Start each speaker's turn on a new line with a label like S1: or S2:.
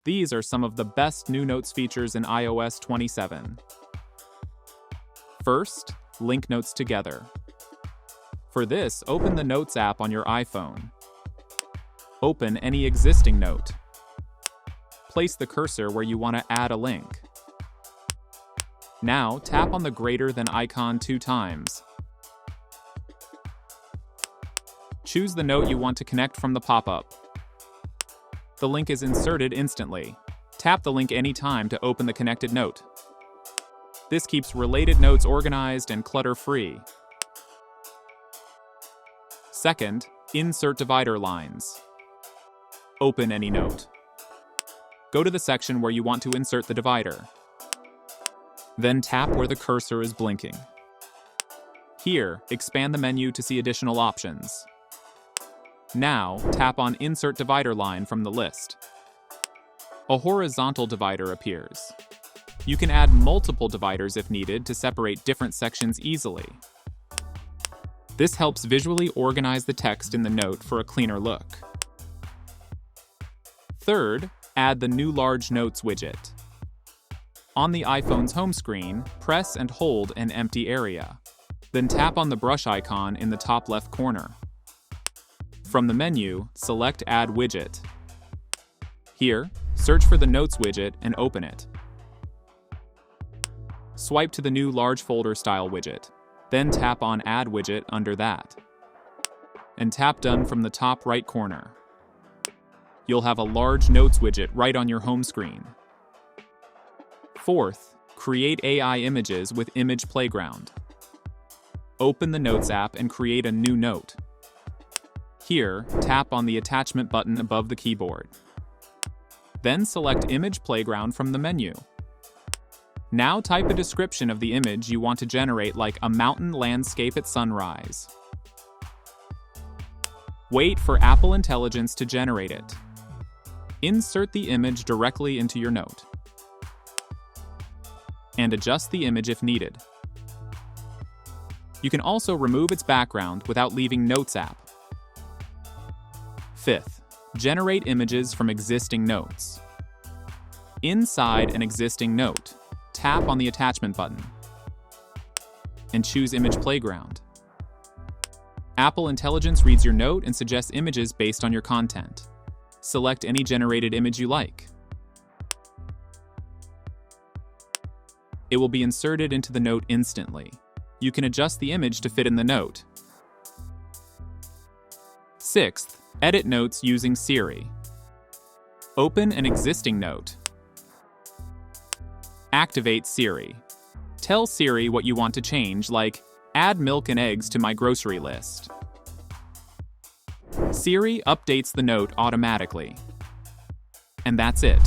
S1: These are some of the best new Notes features in iOS 27. First, link notes together. For this, open the Notes app on your iPhone. Open any existing note. Place the cursor where you want to add a link. Now, tap on the greater than icon 2 times. Choose the note you want to connect from the pop-up. The link is inserted instantly. Tap the link anytime to open the connected note. This keeps related notes organized and clutter-free. Second, insert divider lines. Open any note. Go to the section where you want to insert the divider. Then tap where the cursor is blinking. Here, expand the menu to see additional options. Now, tap on Insert Divider Line from the list. A horizontal divider appears. You can add multiple dividers if needed to separate different sections easily. This helps visually organize the text in the note for a cleaner look. Third, add the new Large Notes widget. On the iPhone's home screen, press and hold an empty area. Then tap on the brush icon in the top left corner. From the menu, select Add Widget. Here, search for the Notes widget and open it. Swipe to the new Large Folder Style widget. Then tap on Add Widget under that. And tap Done from the top right corner. You'll have a Large Notes widget right on your home screen. Fourth, create AI images with Image Playground. Open the Notes app and create a new note. Here, tap on the attachment button above the keyboard. Then select Image Playground from the menu. Now type a description of the image you want to generate, like a mountain landscape at sunrise. Wait for Apple Intelligence to generate it. Insert the image directly into your note. And adjust the image if needed. You can also remove its background without leaving Notes app. Fifth, generate images from existing notes. Inside an existing note, tap on the attachment button and choose Image Playground. Apple Intelligence reads your note and suggests images based on your content. Select any generated image you like. It will be inserted into the note instantly. You can adjust the image to fit in the note. Sixth, edit notes using Siri. Open an existing note. Activate Siri. Tell Siri what you want to change, like add milk and eggs to my grocery list. Siri updates the note automatically. And that's it.